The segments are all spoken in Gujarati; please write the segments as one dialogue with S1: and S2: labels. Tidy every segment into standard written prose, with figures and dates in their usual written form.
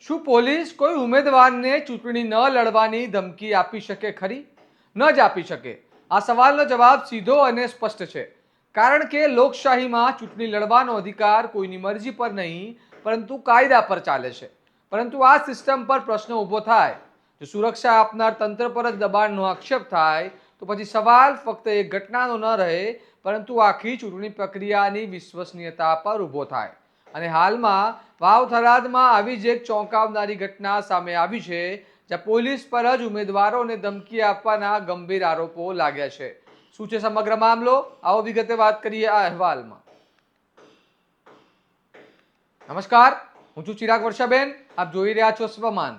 S1: શું પોલીસ કોઈ ઉમેદવારને ચૂંટણી ન લડવાની ધમકી આપી શકે ખરી? ન જ આપી શકે। આ સવાલનો જવાબ સીધો અને સ્પષ્ટ છે, કારણ કે લોકશાહીમાં ચૂંટણી લડવાનો અધિકાર કોઈની મરજી પર નહીં પરંતુ કાયદા પર ચાલે છે। પરંતુ આ સિસ્ટમ પર પ્રશ્ન ઊભો થાય, જો સુરક્ષા આપનાર તંત્ર પર જ દબાણનો આક્ષેપ થાય તો પછી સવાલ ફક્ત એક ઘટનાનો ન રહે પરંતુ આખી ચૂંટણી પ્રક્રિયાની વિશ્વસનીયતા પર ઊભો થાય। અને હાલમાં વાવ થરાદમાં આવી જ એક ચોંકાવનારી ઘટના સામે આવી છે, જ્યાં પોલીસ પર જ ઉમેદવારોને ધમકી આપવાના ગંભીર આરોપો લાગ્યા છે। શું છે સમગ્ર મામલો? આવો વિગતે વાત કરીએ આ અહેવાલમાં। નમસ્કાર, હું છું ચિરાગ વર્ષાબેન, આપ જોઈ રહ્યા છો સ્વમાન।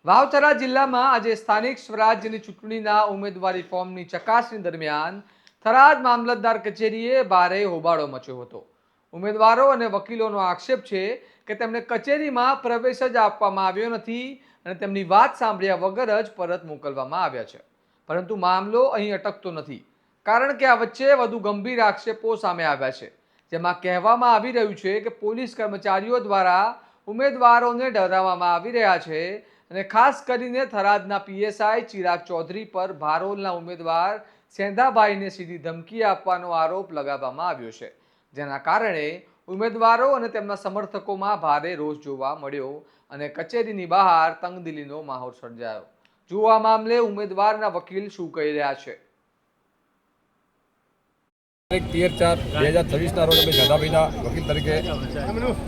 S1: વાવ થરાદ જિલ્લામાં આજે સ્થાનિક સ્વરાજ્યની ચૂંટણીના ઉમેદવારી ફોર્મની ચકાસણી દરમિયાન થરાદ મામલતદાર કચેરીએ ભારે હોબાળો મચ્યો હતો। ઉમેદવારો અને વકીલોનો આક્ષેપ છે કે તેમને કચેરીમાં પ્રવેશ જ આપવામાં આવ્યો નથી અને તેમની વાત સાંભળ્યા વગર જ પરત મોકલવામાં આવ્યા છે। પરંતુ મામલો અહીં અટકતો નથી, કારણ કે આ વચ્ચે વધુ ગંભીર આક્ષેપો સામે આવ્યા છે, જેમાં કહેવામાં આવી રહ્યું છે કે પોલીસ કર્મચારીઓ દ્વારા ઉમેદવારોને ડરાવવામાં આવી રહ્યા છે અને ખાસ કરીને થરાદના પીએસઆઈ ચિરાગ ચૌધરી પર ભારોલના ઉમેદવાર સેંધાભાઈને સીધી ધમકી આપવાનો આરોપ લગાવવામાં આવ્યો છે, જેના કારણે ઉમેદવારો અને તેમના સમર્થકોમાં ભારે રોષ જોવા મળ્યો અને કચેરીની બહાર તંગદિલીનો માહોલ સર્જાયો। જુઓ આ મામલે ઉમેદવારના વકીલ શું કહી રહ્યા છે।
S2: 13/4/2026 રોજ અમે સેંધાભાઈના વકીલ તરીકે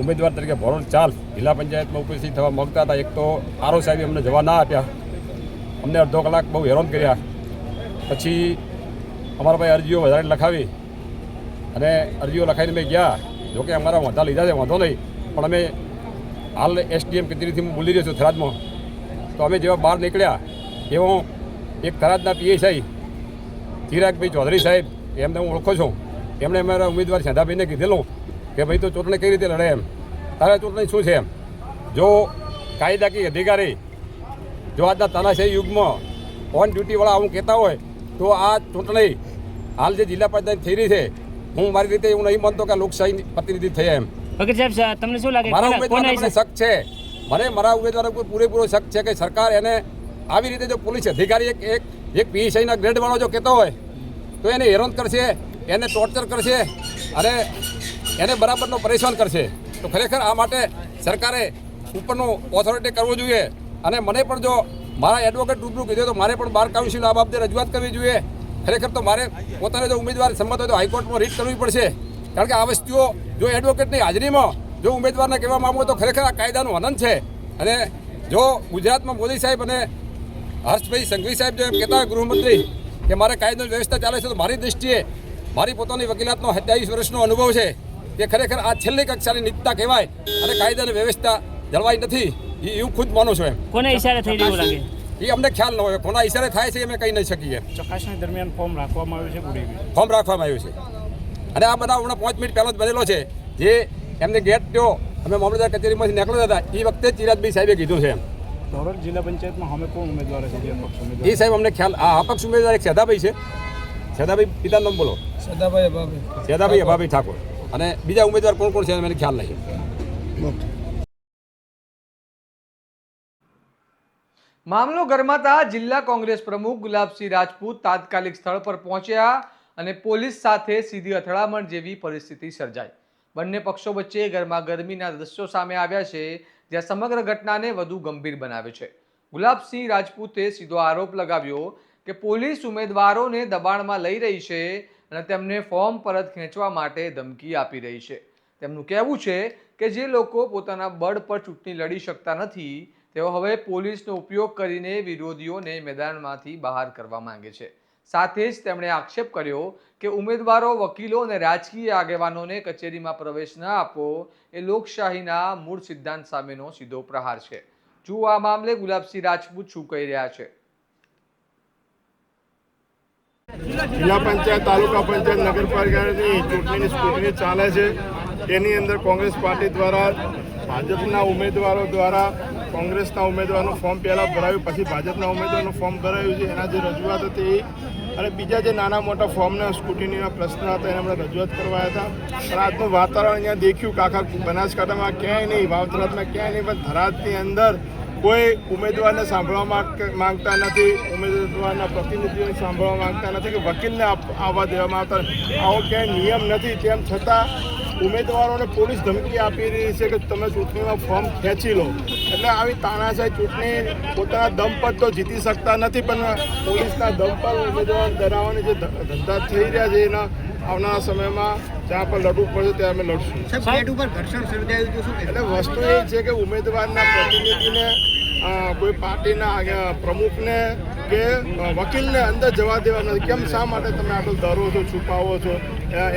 S2: ઉમેદવાર તરીકે ભરોલ 4 જિલ્લા પંચાયતમાં ઉપસ્થિત થવા માંગતા હતા। એક તો આરઓ સાહેબે અમને જવા ના આપ્યા, અમને અડધો કલાક બહુ હેરાન કર્યા। પછી અમારા ભાઈ અરજીઓ વધારે લખાવી અને અરજીઓ લખાઈને મેં ગયા, જોકે અમારા વાંધા લીધા છે, વાંધો નહીં, પણ અમે હાલ એસડીએમ કચેરીથી બોલી રહ્યો છું થરાદમાં। તો અમે જેવા બહાર નીકળ્યા એવો એક થરાદના પીએસઆઈ ચિરાગભાઈ ચૌધરી સાહેબ, એમને હું ઓળખું છું, એમણે અમારા ઉમેદવાર સેંધાભાઈને કીધેલું કે ભાઈ તો ચૂંટણી કઈ રીતે લડે, એમ તારે ચૂંટણી શું છે એમ। જો કાયદાકીય અધિકારી જો આજના તાનાશાહી યુગમાં ઓન ડ્યુટીવાળા આવું કહેતા હોય તો આ ચૂંટણી હાલ જે જિલ્લા પંચાયત થઈ રહી છે, હું મારી રીતે એવું નહીં માનતો કે લોકશાહી પ્રતિનિધિ થયા એમ।
S3: વકીલ સાહેબ, તમને શું લાગે
S2: મારા ઉમેદવાર શક છે, મને મારા ઉમેદવાર પર પૂરેપૂરો શક છે કે સરકાર એને આવી રીતે જો પોલીસ અધિકારી એક પીએસઆઈના ગ્રેડવાળો જો કહેતો હોય તો એને હેરાન કરશે, એને ટોર્ચર કરશે અને એને બરાબરનો પરેશાન કરશે। તો ખરેખર આ માટે સરકારે ઉપરનું ઓથોરિટી કરવું જોઈએ અને મને પણ જો મારા એડવોકેટ રૂબરૂ કીધું તો મારે પણ બાર કાઉન્સિલ આ બાબતે રજૂઆત કરવી જોઈએ। ખરેખર તો મારે પોતાને જો ઉમેદવાર સંમત હોય તો હાઈકોર્ટમાં રીટ કરવી પડશે, કારણ કે આ વસ્તુઓ જો એડવોકેટની હાજરીમાં જો ઉમેદવારને કહેવામાં આવે તો ખરેખર આ કાયદાનું હનન છે। અને જો ગુજરાતમાં મોદી સાહેબ અને હર્ષભાઈ સંઘવી સાહેબ જો એમ કહેતા હોય ગૃહમંત્રી કે મારે કાયદાની વ્યવસ્થા ચાલે છે, તો મારી દ્રષ્ટિએ મારી પોતાની વકીલાતનો 27 વર્ષનો અનુભવ છે કે ખરેખર આ છેલ્લી કક્ષાની નીચતા કહેવાય અને કાયદાની વ્યવસ્થા જળવાઈ નથી, એવું ખુદ માનું છું એમ।
S3: કોને ઈશારે થઈ રહ્યું લાગે
S2: એ અમને ખ્યાલ ન હોય, કોના ઈશારે થાય છે અમે કહી નહીં શકીએ।
S4: ચકાસણી દરમિયાન ફોર્મ રાખવામાં આવ્યું છે,
S2: ફોર્મ રાખવામાં આવ્યું છે અને આ બનાવ હમણાં 5 મિનિટ પહેલાં જ બનેલો છે। જે એમને ગેટ થયો અમે મામલતદાર કચેરીમાંથી નીકળતા હતા એ વખતે ચિરાગભાઈ સાહેબે કીધું છે એમ।
S4: ધોરડ જિલ્લા પંચાયતમાં અમે કોણ ઉમેદવાર છે?
S2: એ સાહેબ અમને ખ્યાલ આ અપક્ષ ઉમેદવાર એક સેંધાભાઈ છે, સેંધાભાઈ પિતાનું નામ બોલો? સેંધાભાઈ અભાભાઈ ઠાકોર, અને બીજા ઉમેદવાર કોણ કોણ છે મને ખ્યાલ નહીં।
S1: મામલો ગરમાતા જિલ્લા કોંગ્રેસ પ્રમુખ ગુલાબસિંહ રાજપૂત તાત્કાલિક સ્થળ પર પહોંચ્યા અને પોલીસ સાથે સીધી અથડામણ જેવી પરિસ્થિતિ સર્જાઈ। બંને પક્ષો વચ્ચે ગરમાગરમીના દ્રશ્યો સામે આવ્યા છે, જ્યાં સમગ્ર ઘટનાને વધુ ગંભીર બનાવે છે। ગુલાબસિંહ રાજપૂતે સીધો આરોપ લગાવ્યો કે પોલીસ ઉમેદવારોને દબાણમાં લઈ રહી છે અને તેમને ફોર્મ પરત ખેંચવા માટે ધમકી આપી રહી છે। તેમનું કહેવું છે કે જે લોકો પોતાના બળ પર ચૂંટણી લડી શકતા નથી તેઓ હવે પોલીસનો ઉપયોગ કરીને વિરોધીઓને મેદાનમાંથી બહાર કરવા માંગે છે। સાથે જ તેમણે આક્ષેપ કર્યો કે ઉમેદવારો, વકીલો અને રાજકીય આગેવાનોને કચેરીમાં પ્રવેશ ન આપવો એ લોકશાહીના મૂળ સિદ્ધાંત સામેનો સીધો પ્રહાર છે। જુઓ આ મામલે ગુલાબસિંહ રાજપૂત શું કહી રહ્યા છે।
S5: જિલ્લા પંચાયત, તાલુકા પંચાયત, નગરપાલિકાની ચૂંટણીની સ્કૂટની ચાલે છે, એની અંદર કોંગ્રેસ પાર્ટી દ્વારા ભાજપના ઉમેદવારો દ્વારા કોંગ્રેસના ઉમેદવારનું ફોર્મ પહેલાં ભરાયું, પછી ભાજપના ઉમેદવારનું ફોર્મ ભરાયું છે. એના જે રજૂઆત હતી અને બીજા જે નાના મોટા ફોર્મના સ્કૂટીનીના પ્રશ્ન હતા એને આપણે રજૂઆત કરવા હતા. પણ આજનું વાતાવરણ અહીંયા દેખ્યું કે આખા બનાસકાંઠામાં ક્યાંય નહીં, વાવથરાજમાં ક્યાંય નહીં, પણ થરાદની અંદર કોઈ ઉમેદવારને સાંભળવા માંગતા નથી, ઉમેદવારના પ્રતિનિધિઓને સાંભળવા માંગતા નથી કે વકીલને આવવા દેવામાં આવતા. આવો ક્યાંય નિયમ નથી. તેમ છતાં ઉમેદવારોને પોલીસ ધમકી આપી રહી છે કે તમે ચૂંટણીમાં ફોર્મ ખેંચી લો. એટલે આવી તાનાશાહી ચૂંટણી પોતાના દમ પર તો જીતી શકતા નથી, પણ પોલીસના દમ પર ઉમેદવાર ડરાવવાની જે ધંધા થઈ રહ્યા છે એના આવનારા સમયમાં જ્યાં પણ લડવું પડશે ત્યાં અમે લડશું. એટલે વસ્તુ એ છે કે ઉમેદવારના પ્રતિનિધિને કોઈ પાર્ટીના પ્રમુખને કે વકીલને અંદર જવા દેવા નથી. કેમ, શા માટે તમે આટલો ડરો છો, છુપાવો છો?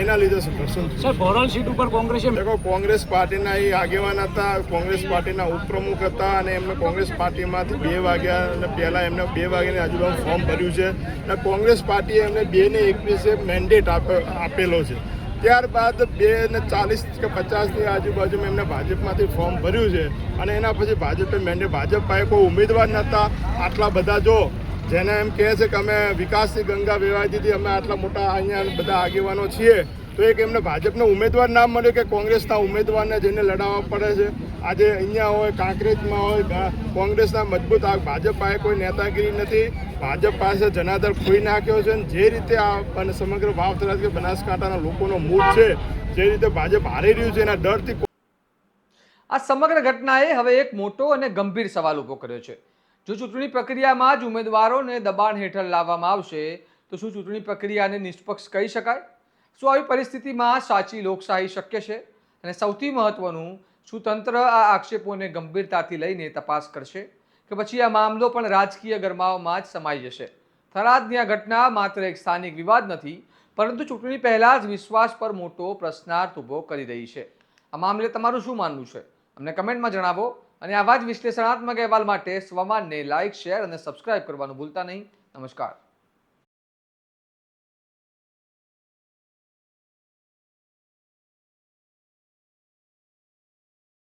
S5: એના લીધે ઘર્ષણ થયું.
S4: સર, ભોરલ સીટ ઉપર કોંગ્રેસે
S5: દેખો, કોંગ્રેસ પાર્ટીના એ આગેવાન હતા, કોંગ્રેસ પાર્ટીના ઉપપ્રમુખ હતા અને એમને કોંગ્રેસ પાર્ટીમાંથી 2 વાગ્યા અને પહેલાં એમને 2 વાગ્યાની આજુબાજુ ફોર્મ ભર્યું છે અને કોંગ્રેસ પાર્ટીએ એમને 2:21 મેન્ડેટ આપેલો છે. ત્યારબાદ 2:40 કે 50ની આજુબાજુમાં એમને ભાજપમાંથી ફોર્મ ભર્યું છે અને એના પછી ભાજપે મેન્ડેટ, ભાજપ પાસે કોઈ ઉમેદવાર નહોતા. આટલા બધા જો જેને એમ કહે છે કે અમે વિકાસની ગંગા વહેવાઈ દીધી, અમે આટલા મોટા અહીંયા બધા આગેવાનો છીએ, તો એક એમને ભાજપનો ઉમેદવાર ના મળ્યો કે કોંગ્રેસના ઉમેદવારને જેને લડાવવા પડે છે. આજે અહીંયા હોય, કાંકરેજમાં હોય, કોંગ્રેસના મજબૂત ભાજપ પાસે કોઈ નેતાગીરી નથી. ભાજપ પાસે જનાદર ખોઈ નાખ્યો છે. જે રીતે આ સમગ્ર વાવથરા કે બનાસકાંઠાના લોકોનો મૂડ છે, જે રીતે ભાજપ હારી રહ્યું છે એના ડરથી
S1: આ સમગ્ર ઘટનાએ હવે એક મોટો અને ગંભીર સવાલ ઊભો કર્યો છે. જો ચૂંટણી પ્રક્રિયામાં જ ઉમેદવારોને દબાણ હેઠળ લાવવામાં આવશે તો શું ચૂંટણી પ્રક્રિયાને નિષ્પક્ષ કહી શકાય? શું આવી પરિસ્થિતિમાં સાચી લોકશાહી શક્ય છે? અને સૌથી મહત્વનું, શું તંત્ર આ આક્ષેપોને ગંભીરતાથી લઈને તપાસ કરશે કે પછી આ મામલો પણ રાજકીય ગરમાવામાં જ સમાઈ જશે? થરાદની આ ઘટના માત્ર એક સ્થાનિક વિવાદ નથી, પરંતુ ચૂંટણી પહેલા જ વિશ્વાસ પર મોટો પ્રશ્નાર્થ ઊભો કરી રહી છે. આ મામલે તમારું શું માનવું છે? અમને કમેન્ટમાં જણાવો અને આવા જ વિશ્લેષણાત્મક અહેવાલ માટે સ્વમાનને લાઇક, શેર અને સબસ્ક્રાઇબ કરવાનું ભૂલતા નહીં. નમસ્કાર.